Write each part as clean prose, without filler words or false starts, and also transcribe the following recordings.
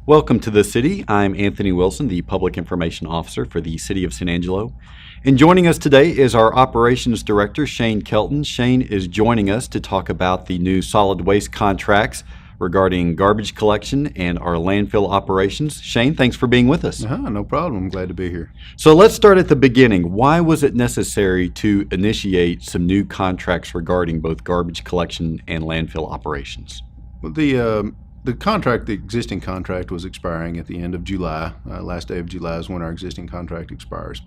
Welcome to the City. I'm Anthony Wilson, the Public Information Officer for the City of San Angelo. And joining us today is our Operations Director, Shane Kelton. Shane is joining us to talk about the new solid waste contracts regarding garbage collection and our landfill operations. Shane, thanks for being with us. No problem. I'm glad to be here. So let's start at the beginning. Why was it necessary to initiate some new contracts regarding both garbage collection and landfill operations? Well, the existing contract was expiring at the end of July. Last day of July is when our existing contract expires.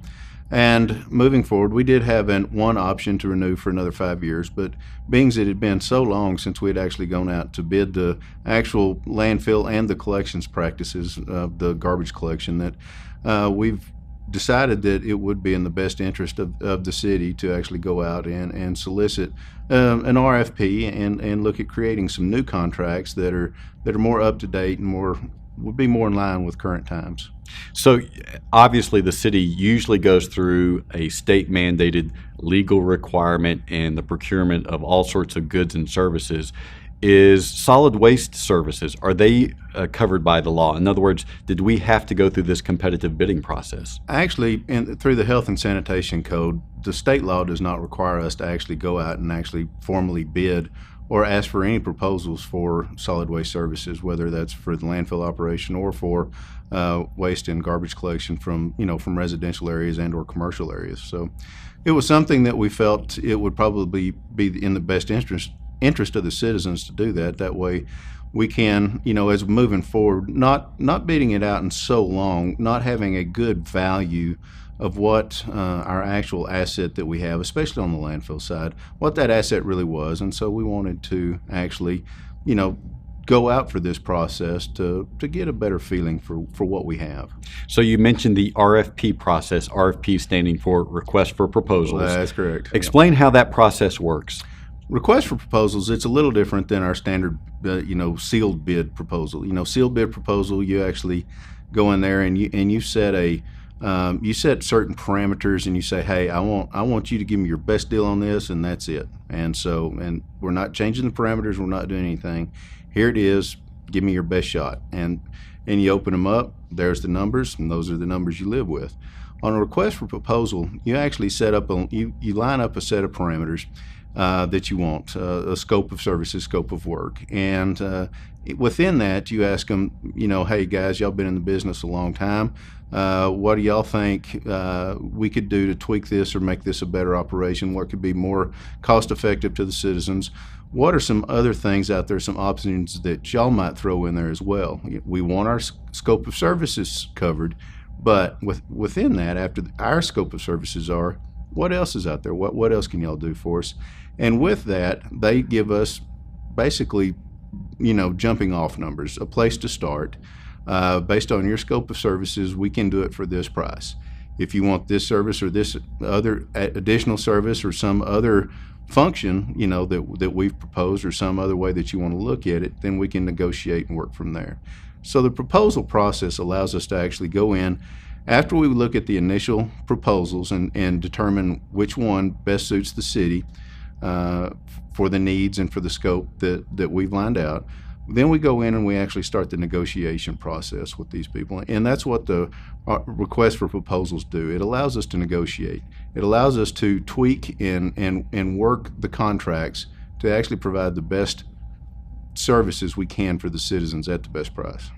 And moving forward, we did have one option to renew for another 5 years, but being that it had been so long since we had actually gone out to bid the actual landfill and the collections practices of the garbage collection, that we've decided that it would be in the best interest of the city to actually go out and solicit an RFP and look at creating some new contracts that are more up to date and would be more in line with current times. So obviously the city usually goes through a state mandated legal requirement and the procurement of all sorts of goods and services. Is solid waste services, are they covered by the law? In other words, did we have to go through this competitive bidding process? Actually, through the Health and Sanitation Code, the state law does not require us to actually go out and actually formally bid or ask for any proposals for solid waste services, whether that's for the landfill operation or for waste and garbage collection from residential areas and or commercial areas. So it was something that we felt it would probably be in the best interest of the citizens to do that. That way we can, as moving forward, not bidding it out in so long, not having a good value of what our actual asset that we have, especially on the landfill side, what that asset really was. And so we wanted to actually, go out for this process to get a better feeling for what we have. So you mentioned the RFP process, RFP standing for Request for Proposals. That's correct. Explain how that process works. Request for proposals, it's a little different than our standard, sealed bid proposal. Sealed bid proposal, you actually go in there and you set certain parameters and you say, hey, I want you to give me your best deal on this, and that's it. And we're not changing the parameters, we're not doing anything. Here it is, give me your best shot. And you open them up, there's the numbers, and those are the numbers you live with. On a request for proposal, you actually you line up a set of parameters that you want, a scope of services, scope of work. And within that, you ask them, hey guys, y'all been in the business a long time. What do y'all think we could do to tweak this or make this a better operation? What could be more cost effective to the citizens? What are some other things out there, some options that y'all might throw in there as well? We want our scope of services covered, but within that, after our scope of services are, what else is out there? What else can y'all do for us? And with that, they give us basically, jumping off numbers, a place to start. Based on your scope of services, we can do it for this price. If you want this service or this other additional service or some other function, that we've proposed or some other way that you want to look at it, then we can negotiate and work from there. So the proposal process allows us to actually go in after we look at the initial proposals and determine which one best suits the city for the needs and for the scope that we've lined out. Then we go in and we actually start the negotiation process with these people. And that's what the request for proposals do. It allows us to negotiate. It allows us to tweak and work the contracts to actually provide the best services we can for the citizens at the best price.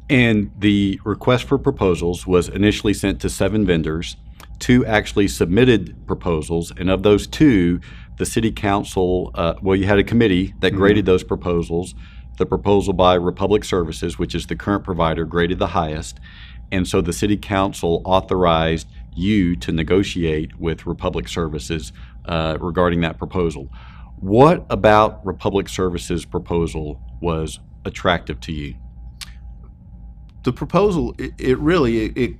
And the request for proposals was initially sent to 7 vendors. 2 actually submitted proposals, and of those 2, the city council, you had a committee that graded those proposals. The proposal by Republic Services, which is the current provider, graded the highest, and so the city council authorized you to negotiate with Republic Services regarding that proposal. What about Republic Services' proposal was attractive to you? The proposal, it really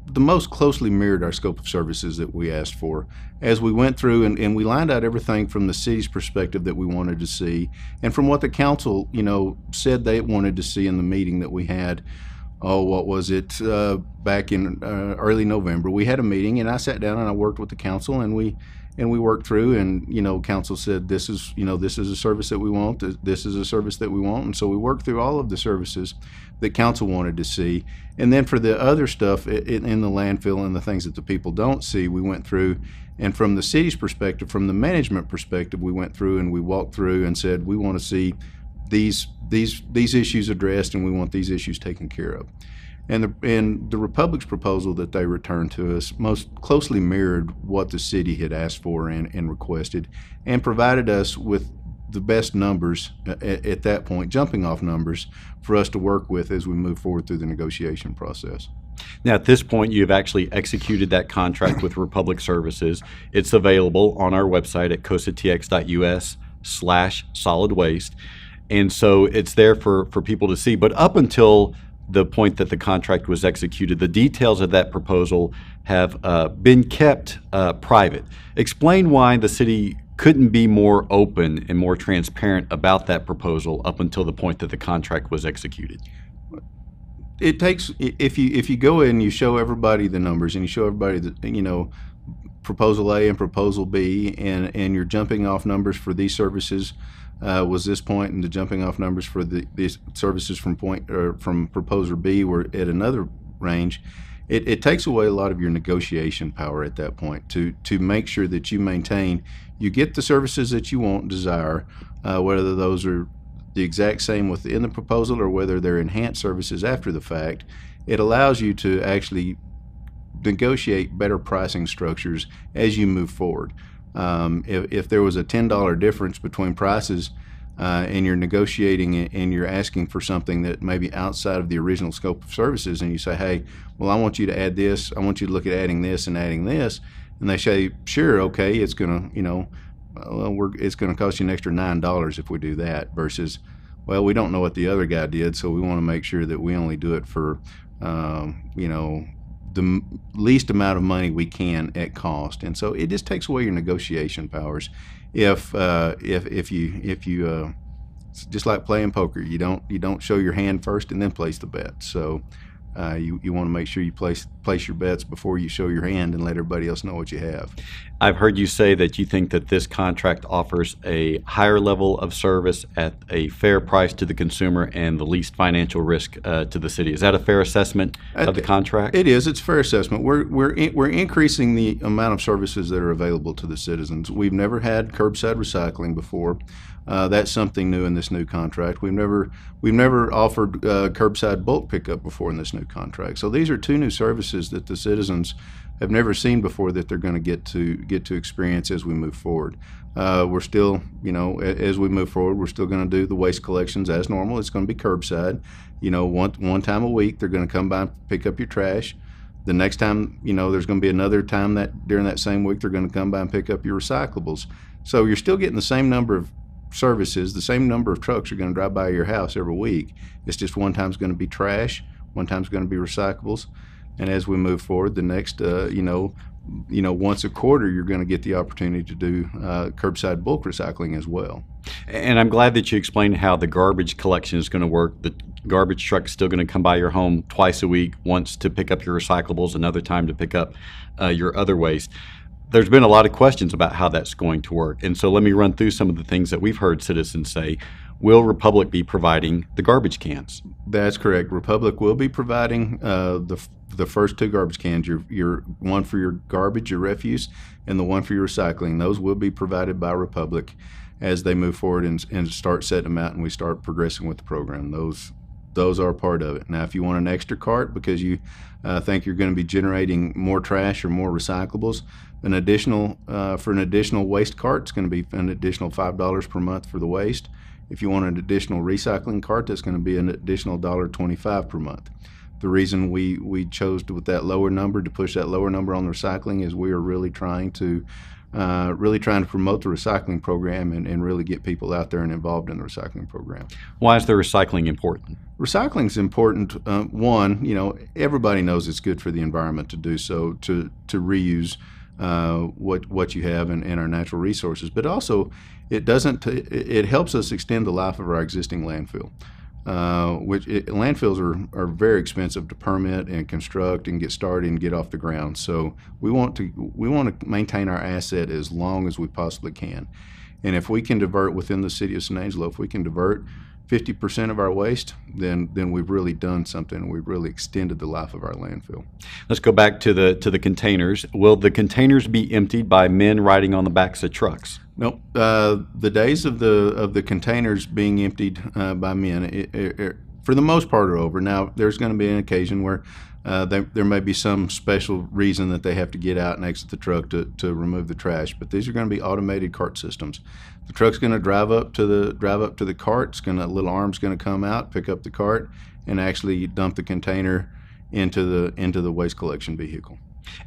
the most closely mirrored our scope of services that we asked for. As we went through and we lined out everything from the city's perspective that we wanted to see, and from what the council, said they wanted to see in the meeting that we had, back in early November. We had a meeting and I sat down and I worked with the council and we and we worked through, and council said this is a service that we want, this is a service that we want, and so we worked through all of the services that council wanted to see. And then for the other stuff in the landfill and the things that the people don't see, we went through, and from the city's perspective, from the management perspective, we went through and we walked through and said we want to see these issues addressed, and we want these issues taken care of. And the Republic's proposal that they returned to us most closely mirrored what the city had asked for and requested, and provided us with the best numbers at that point, jumping off numbers for us to work with as we move forward through the negotiation process. Now, at this point, you've actually executed that contract with Republic Services. It's available on our website at cosatx.us/solid waste. And so it's there for people to see. But up until the point that the contract was executed, the details of that proposal have been kept private. Explain why the city couldn't be more open and more transparent about that proposal up until the point that the contract was executed. It takes, if you go in and you show everybody the numbers and you show everybody the proposal A and proposal B, and you're jumping off numbers for these services was this point, and the jumping off numbers for these services from proposer B were at another range. It takes away a lot of your negotiation power at that point to make sure that you get the services that you want and desire, whether those are the exact same within the proposal or whether they're enhanced services after the fact. It allows you to actually negotiate better pricing structures as you move forward. If there was a $10 difference between prices and you're negotiating and you're asking for something that may be outside of the original scope of services, and you say, hey, well, I want you to add this, I want you to look at adding this and adding this, and they say, sure, okay, it's going to, it's going to cost you an extra $9 if we do that, versus, well, we don't know what the other guy did, so we want to make sure that we only do it for, the least amount of money we can at cost. And so it just takes away your negotiation powers. If you it's just like playing poker, you don't show your hand first and then place the bet. So you want to make sure you place your bets before you show your hand and let everybody else know what you have. I've heard you say that you think that this contract offers a higher level of service at a fair price to the consumer and the least financial risk to the city. Is that a fair assessment of the contract? It is. It's a fair assessment. We're increasing the amount of services that are available to the citizens. We've never had curbside recycling before. That's something new in this new contract. We've never offered curbside bulk pickup before in this new contract. So these are two new services that the citizens have never seen before that they're going to get to experience as we move forward. We're still, as we move forward, we're still going to do the waste collections as normal. It's going to be curbside. One time a week they're going to come by and pick up your trash. The next time, there's going to be another time that during that same week they're going to come by and pick up your recyclables. So you're still getting the same number of services, the same number of trucks are going to drive by your house every week. It's just one time's going to be trash, one time's going to be recyclables, and as we move forward, the next, once a quarter, you're going to get the opportunity to do curbside bulk recycling as well. And I'm glad that you explained how the garbage collection is going to work. The garbage truck is still going to come by your home twice a week, once to pick up your recyclables, another time to pick up your other waste. There's been a lot of questions about how that's going to work. And so let me run through some of the things that we've heard citizens say. Will Republic be providing the garbage cans? That's correct. Republic will be providing the first two garbage cans, your one for your garbage, your refuse, and the one for your recycling. Those will be provided by Republic as they move forward and start setting them out and we start progressing with the program. Those are part of it. Now, if you want an extra cart because you think you're going to be generating more trash or more recyclables, for an additional waste cart, it's going to be an additional $5 per month for the waste. If you want an additional recycling cart, that's going to be an additional $1.25 per month. The reason we chose with that lower number, to push that lower number on the recycling, is we are really trying to promote the recycling program and really get people out there and involved in the recycling program. Why is the recycling important? Recycling is important. One, everybody knows it's good for the environment to do so, to reuse what you have in our natural resources, but also it helps us extend the life of our existing landfill. landfills are very expensive to permit and construct and get started and get off the ground. So we want to maintain our asset as long as we possibly can. And if we can divert within the city of San Angelo, if we can divert 50% of our waste, then we've really done something. We've really extended the life of our landfill. Let's go back to the containers. Will the containers be emptied by men riding on the backs of trucks? Nope. The days of the containers being emptied by men, for the most part, are over. Now, there's going to be an occasion where there may be some special reason that they have to get out and exit the truck to remove the trash. But these are going to be automated cart systems. The truck's going to drive up to the cart. A little arm's going to come out, pick up the cart, and actually dump the container into the waste collection vehicle.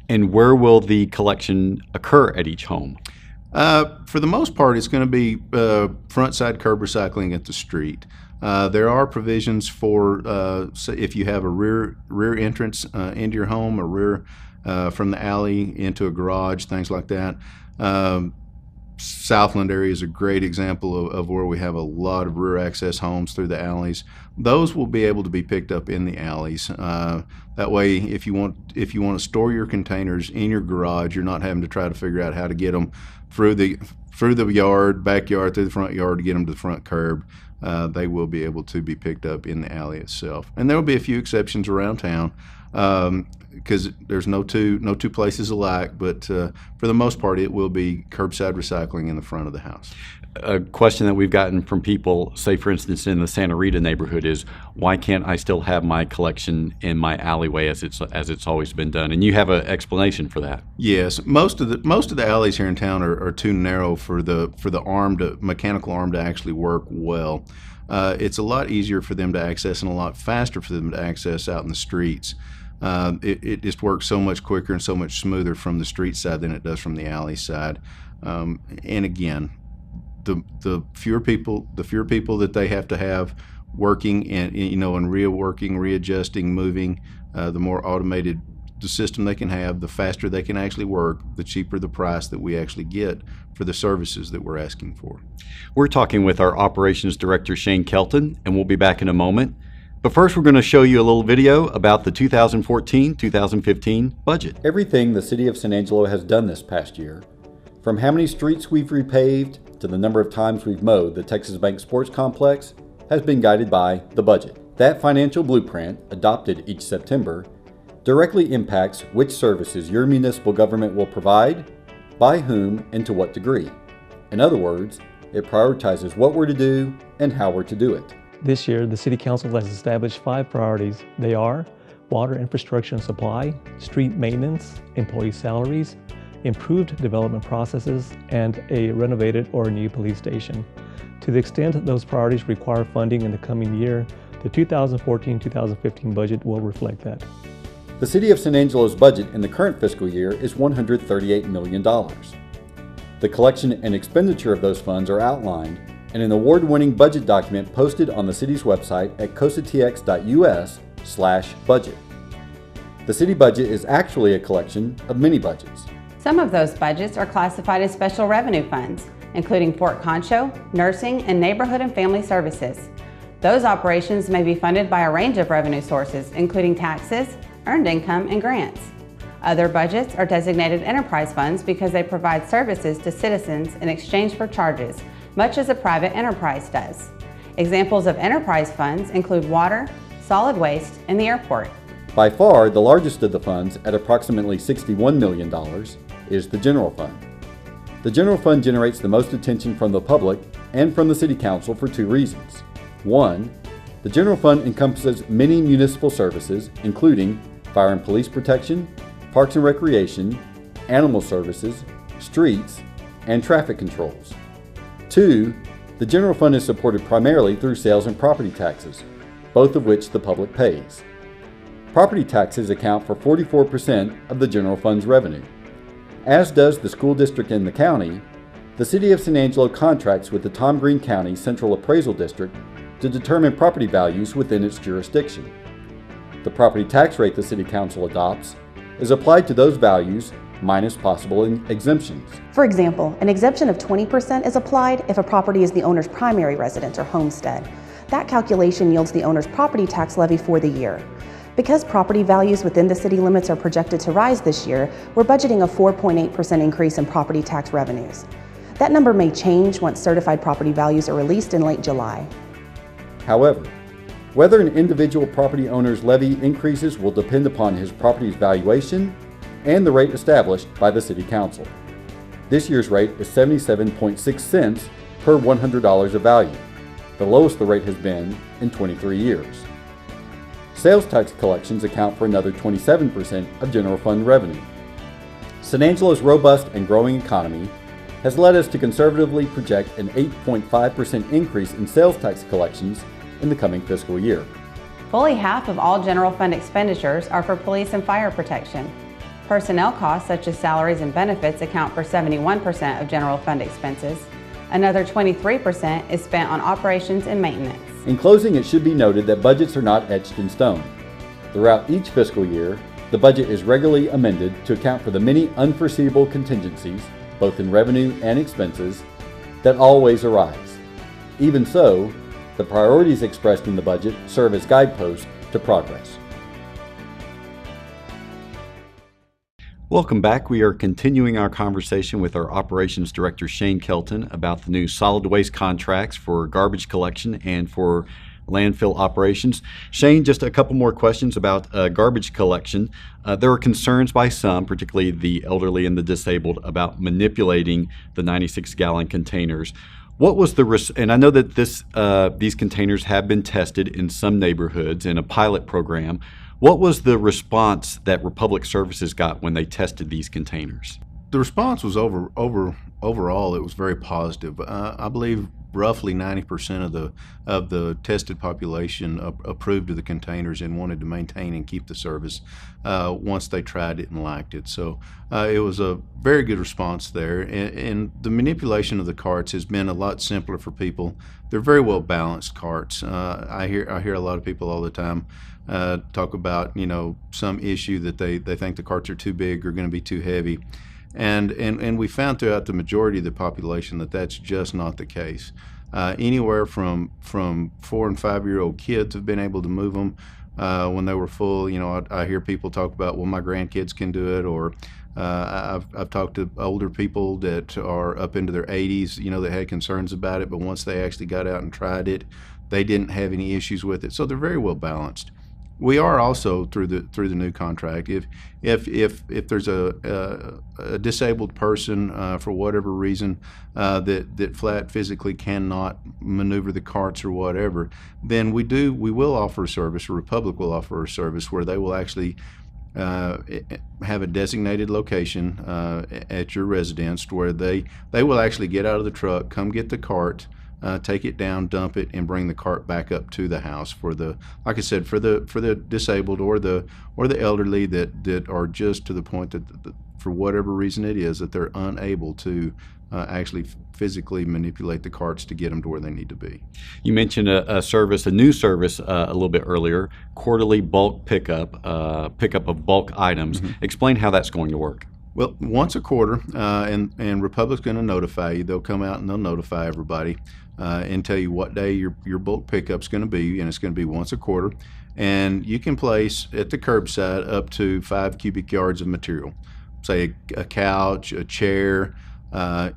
And where will the collection occur at each home? For the most part, it's going to be front side curb recycling at the street. There are provisions for if you have a rear entrance into your home, or rear from the alley into a garage, things like that. Southland area is a great example of where we have a lot of rear access homes through the alleys. Those will be able to be picked up in the alleys. That way, if you want to store your containers in your garage, you're not having to try to figure out how to get them through the yard, backyard, through the front yard to get them to the front curb. They will be able to be picked up in the alley itself. And there will be a few exceptions around town, because there's no two places alike, but for the most part, it will be curbside recycling in the front of the house. A question that we've gotten from people, say for instance in the Santa Rita neighborhood, is why can't I still have my collection in my alleyway as it's always been done? And you have an explanation for that. Yes, most of the alleys here in town are too narrow for the mechanical arm to actually work well. It's a lot easier for them to access and a lot faster for them to access out in the streets. It just works so much quicker and so much smoother from the street side than it does from the alley side. And again, the fewer people that they have to have working and reworking, readjusting, moving, the more automated the system they can have, the faster they can actually work, the cheaper the price that we actually get for the services that we're asking for. We're talking with our Operations Director Shane Kelton, and we'll be back in a moment. But first, we're going to show you a little video about the 2014-2015 budget. Everything the City of San Angelo has done this past year, from how many streets we've repaved to the number of times we've mowed the Texas Bank Sports Complex, has been guided by the budget. That financial blueprint, adopted each September, directly impacts which services your municipal government will provide, by whom, and to what degree. In other words, it prioritizes what we're to do and how we're to do it. This year, the City Council has established 5 priorities. They are water infrastructure and supply, street maintenance, employee salaries, improved development processes, and a renovated or new police station. To the extent those priorities require funding in the coming year, the 2014-2015 budget will reflect that. The City of San Angelo's budget in the current fiscal year is $138 million. The collection and expenditure of those funds are outlined in an award-winning budget document posted on the city's website at cosatx.us/budget. The city budget is actually a collection of mini budgets. Some of those budgets are classified as special revenue funds, including Fort Concho, nursing, and neighborhood and family services. Those operations may be funded by a range of revenue sources, including taxes, earned income, and grants. Other budgets are designated enterprise funds because they provide services to citizens in exchange for charges, much as a private enterprise does. Examples of enterprise funds include water, solid waste, and the airport. By far, the largest of the funds, at approximately $61 million, is the General Fund. The General Fund generates the most attention from the public and from the City Council for 2 reasons. 1, the General Fund encompasses many municipal services, including fire and police protection, parks and recreation, animal services, streets, and traffic controls. 2, the General Fund is supported primarily through sales and property taxes, both of which the public pays. Property taxes account for 44% of the General Fund's revenue. As does the school district in the county, the City of San Angelo contracts with the Tom Green County Central Appraisal District to determine property values within its jurisdiction. The property tax rate the City Council adopts is applied to those values minus possible exemptions. For example, an exemption of 20% is applied if a property is the owner's primary residence or homestead. That calculation yields the owner's property tax levy for the year. Because property values within the city limits are projected to rise this year, we're budgeting a 4.8% increase in property tax revenues. That number may change once certified property values are released in late July. However, whether an individual property owner's levy increases will depend upon his property's valuation and the rate established by the City Council. This year's rate is 77.6 cents per $100 of value, the lowest the rate has been in 23 years. Sales tax collections account for another 27% of general fund revenue. San Angelo's robust and growing economy has led us to conservatively project an 8.5% increase in sales tax collections in the coming fiscal year. Fully half of all general fund expenditures are for police and fire protection. Personnel costs such as salaries and benefits account for 71% of general fund expenses. Another 23% is spent on operations and maintenance. In closing, it should be noted that budgets are not etched in stone. Throughout each fiscal year, the budget is regularly amended to account for the many unforeseeable contingencies, both in revenue and expenses, that always arise. Even so, the priorities expressed in the budget serve as guideposts to progress. Welcome back. We are continuing our conversation with our Operations Director Shane Kelton about the new solid waste contracts for garbage collection and for landfill operations. Shane, just a couple more questions about garbage collection. There are concerns by some, particularly the elderly and the disabled, about manipulating the 96-gallon containers. What was the and I know that these containers have been tested in some neighborhoods in a pilot program. What was the response that Republic Services got when they tested these containers? The response was overall it was very positive. I believe roughly 90% of the tested population approved of the containers and wanted to maintain and keep the service once they tried it and liked it. So it was a very good response there. And the manipulation of the carts has been a lot simpler for people. They're very well balanced carts. I hear a lot of people all the time talk about some issue that they think the carts are too big or going to be too heavy. And we found throughout the majority of the population that that's just not the case. Anywhere from 4 and 5 year old kids have been able to move them when they were full. I hear people talk about, well, my grandkids can do it, or I've talked to older people that are up into their 80s, that had concerns about it, but once they actually got out and tried it, they didn't have any issues with it. So they're very well balanced. We are also through the new contract. If there's a disabled person for whatever reason that flat physically cannot maneuver the carts or whatever, then we will offer a service. Or Republic will offer a service where they will actually have a designated location at your residence where they will actually get out of the truck, come get the cart, take it down, dump it, and bring the cart back up to the house for the, like I said, for the disabled or the elderly that are just to the point that for whatever reason it is that they're unable to actually physically manipulate the carts to get them to where they need to be. You mentioned a new service a little bit earlier, quarterly bulk pickup of bulk items. Mm-hmm. Explain how that's going to work. Well, once a quarter, and Republic's going to notify you. They'll come out and they'll notify everybody and tell you what day your bulk pickup's going to be, and it's going to be once a quarter. And you can place at the curbside up to 5 cubic yards of material, say a couch, a chair, a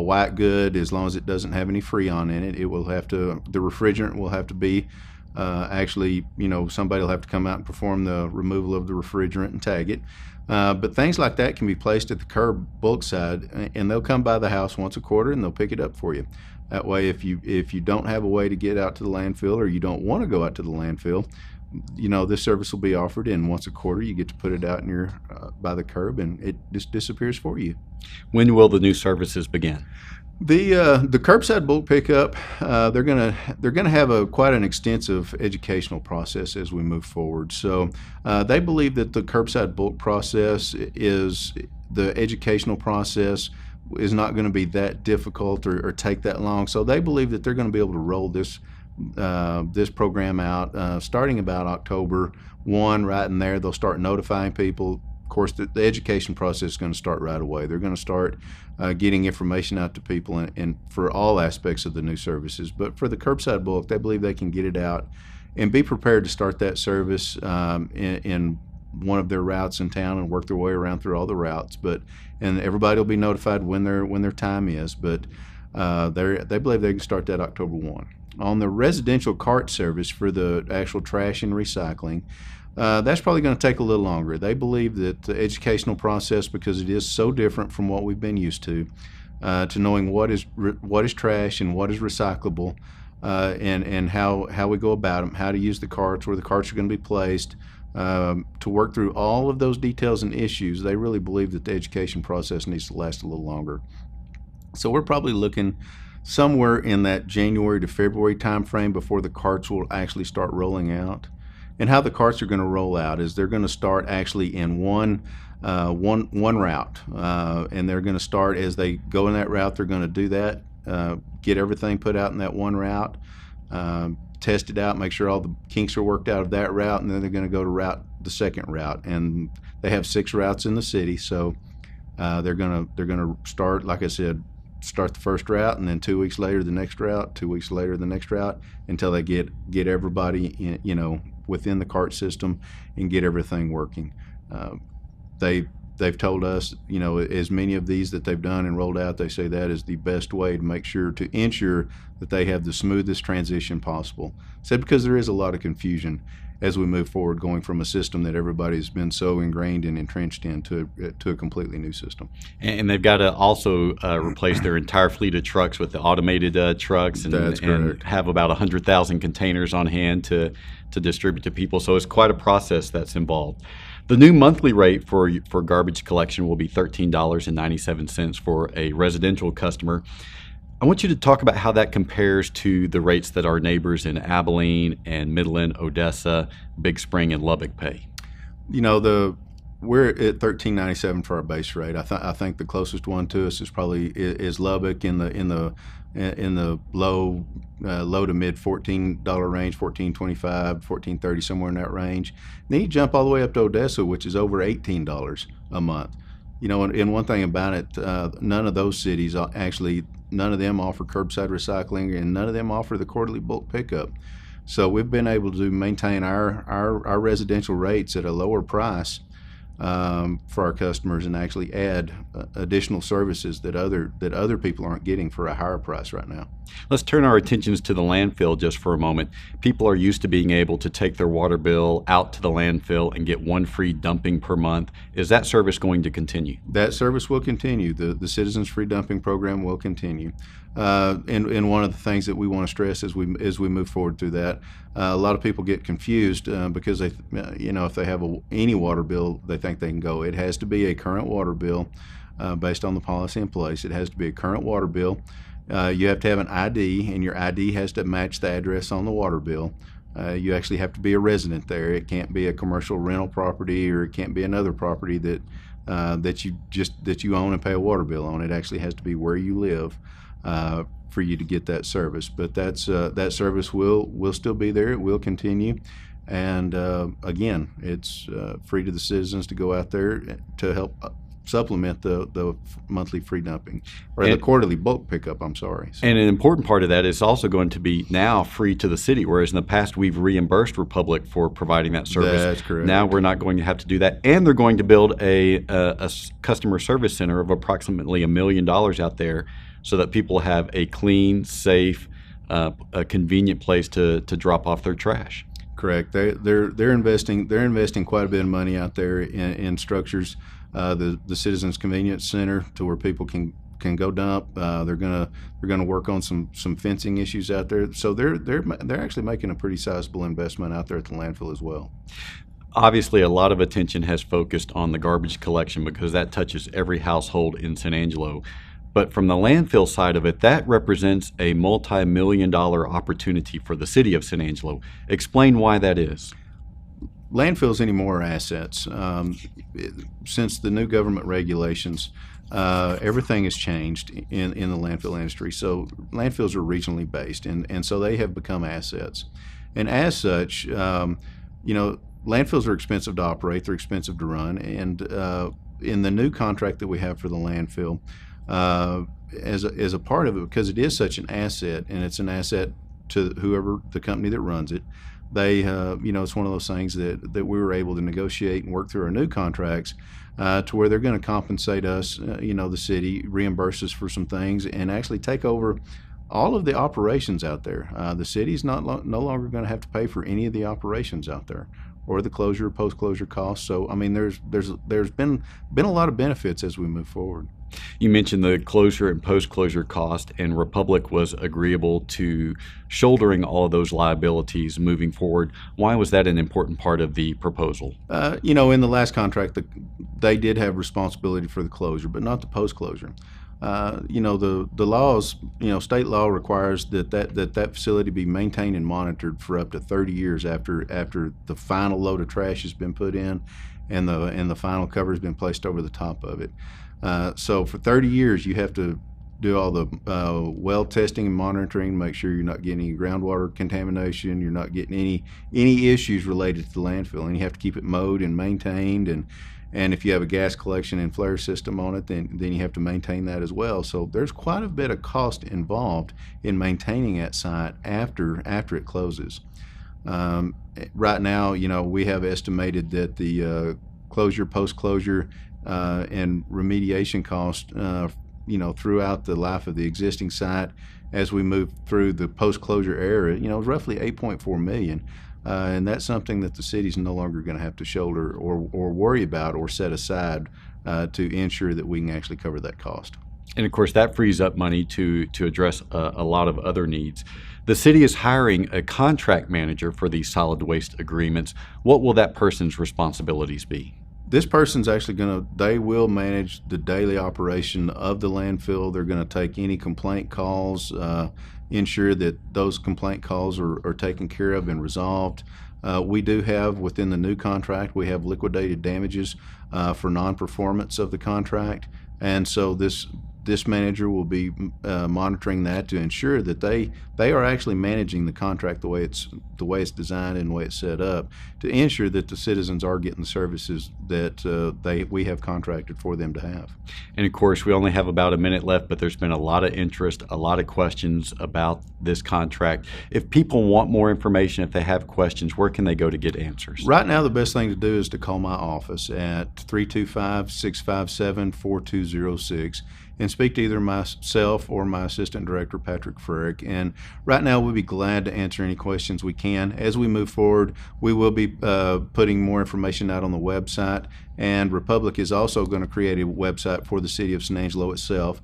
white good, as long as it doesn't have any Freon in it. It will have to, the refrigerant will have to be somebody will have to come out and perform the removal of the refrigerant and tag it. But things like that can be placed at the curb bulk side, and they'll come by the house once a quarter and they'll pick it up for you. That way, if you don't have a way to get out to the landfill, or you don't want to go out to the landfill, this service will be offered, and once a quarter you get to put it out in your by the curb, and it just disappears for you. When will the new services begin? The curbside bulk pickup, they're gonna have quite an extensive educational process as we move forward. So they believe that the curbside bulk process the educational process is not going to be that difficult or take that long. So they believe that they're going to be able to roll this program out starting about October 1. Right in there, they'll start notifying people of course, the education process is going to start right away. They're going to start getting information out to people and for all aspects of the new services. But for the curbside bulk, they believe they can get it out and be prepared to start that service in one of their routes in town and work their way around through all the routes. And everybody will be notified when their time is. But they believe they can start that October 1. On the residential cart service for the actual trash and recycling, that's probably going to take a little longer. They believe that the educational process, because it is so different from what we've been used to knowing what is trash and what is recyclable, and how we go about them, how to use the carts, where the carts are going to be placed, to work through all of those details and issues. They really believe that the education process needs to last a little longer. So we're probably looking somewhere in that January to February timeframe before the carts will actually start rolling out. And how the carts are going to roll out is they're going to start actually in one route, and they're going to start as they go in that route. They're going to do that, get everything put out in that one route, test it out, make sure all the kinks are worked out of that route, and then they're going to go to the second route. And they have 6 routes in the city, so they're going to start, like I said, start the first route, and then 2 weeks later the next route, 2 weeks later the next route, until they get everybody within the cart system and get everything working. They've told us, as many of these that they've done and rolled out, they say that is the best way to ensure that they have the smoothest transition possible. Said because there is a lot of confusion as we move forward, going from a system that everybody's been so ingrained and entrenched in to a completely new system. And they've got to also replace their entire fleet of trucks with the automated trucks, and have about 100,000 containers on hand to distribute to people. So it's quite a process that's involved. The new monthly rate for garbage collection will be $13.97 for a residential customer. I want you to talk about how that compares to the rates that our neighbors in Abilene and Midland, Odessa, Big Spring, and Lubbock pay. We're at $13.97 for our base rate. I think the closest one to us is Lubbock in the low to mid $14 range, $14.25, $14.30, somewhere in that range. Then you jump all the way up to Odessa, which is over $18 a month. And one thing about it, none of those cities none of them offer curbside recycling, and none of them offer the quarterly bulk pickup. So we've been able to maintain our residential rates at a lower price for our customers, and actually add additional services that other people aren't getting for a higher price right now. Let's turn our attentions to the landfill just for a moment. People are used to being able to take their water bill out to the landfill and get one free dumping per month. Is that service going to continue? That service will continue. The Citizens Free Dumping Program will continue. And one of the things that we want to stress as we move forward through that, a lot of people get confused because if they have any water bill, they think they can go. It has to be a current water bill based on the policy in place. It has to be a current water bill. You have to have an ID, and your ID has to match the address on the water bill. You actually have to be a resident there. It can't be a commercial rental property, or it can't be another property that you own and pay a water bill on. It actually has to be where you live for you to get that service. But that service will still be there. It will continue. And again, it's free to the citizens to go out there to help supplement the monthly free dumping, or the quarterly bulk pickup, I'm sorry. So. And an important part of that is also going to be now free to the city, whereas in the past we've reimbursed Republic for providing that service. That's correct. Now we're not going to have to do that, and they're going to build a customer service center of approximately $1 million out there, so that people have a clean, safe, a convenient place to drop off their trash. Correct. They're investing quite a bit of money out there in structures. The Citizens Convenience Center, to where people can go dump. They're gonna work on some fencing issues out there. So they're actually making a pretty sizable investment out there at the landfill as well. Obviously, a lot of attention has focused on the garbage collection because that touches every household in San Angelo. But from the landfill side of it, that represents a multi-million-dollar opportunity for the city of San Angelo. Explain why that is. Landfills anymore are assets. Since the new government regulations, everything has changed in the landfill industry. So landfills are regionally based, and so they have become assets. And as such, landfills are expensive to operate, they're expensive to run, and in the new contract that we have for the landfill, as a part of it, because it is such an asset, and it's an asset to whoever the company that runs it, they, it's one of those things that we were able to negotiate and work through our new contracts to where they're going to compensate us, the city, reimburse us for some things, and actually take over all of the operations out there. The city's no longer going to have to pay for any of the operations out there, or the closure, post-closure costs. So, I mean, there's been a lot of benefits as we move forward. You mentioned the closure and post-closure cost, and Republic was agreeable to shouldering all of those liabilities moving forward. Why was that an important part of the proposal? In the last contract, they did have responsibility for the closure, but not the post-closure. The laws, state law requires that facility be maintained and monitored for up to 30 years after the final load of trash has been put in and the final cover has been placed over the top of it. So for 30 years, you have to do all the well testing and monitoring, make sure you're not getting any groundwater contamination, you're not getting any issues related to the landfill, and you have to keep it mowed and maintained, and if you have a gas collection and flare system on it, then you have to maintain that as well. So there's quite a bit of cost involved in maintaining that site after it closes. Right now, we have estimated that the closure, post-closure, and remediation cost, throughout the life of the existing site as we move through the post-closure era, is roughly $8.4 million. And that's something that the city's no longer going to have to shoulder or worry about or set aside to ensure that we can actually cover that cost. And of course, that frees up money to address a lot of other needs. The city is hiring a contract manager for these solid waste agreements. What will that person's responsibilities be? This person's actually they will manage the daily operation of the landfill. They're going to take any complaint calls, ensure that those complaint calls are taken care of and resolved. We do have, within the new contract, we have liquidated damages for non-performance of the contract. And so this manager will be monitoring that to ensure that they are actually managing the contract the way it's designed and the way it's set up, to ensure that the citizens are getting the services that we have contracted for them to have. And of course, we only have about a minute left, but there's been a lot of interest, a lot of questions about this contract. If people want more information, if they have questions, where can they go to get answers? Right now, the best thing to do is to call my office at 325-657-4206. and speak to either myself or my Assistant Director, Patrick Frerick. And right now, we'll be glad to answer any questions we can. As we move forward, we will be putting more information out on the website, and Republic is also going to create a website for the City of San Angelo itself.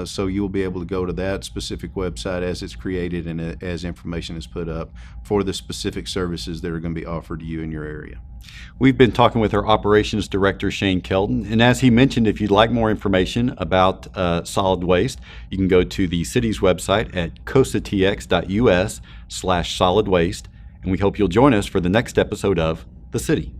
So you will be able to go to that specific website as it's created and as information is put up for the specific services that are going to be offered to you in your area. We've been talking with our Operations Director, Shane Kelton, and as he mentioned, if you'd like more information about solid waste, you can go to the city's website at cosatx.us/solid waste, and we hope you'll join us for the next episode of The City.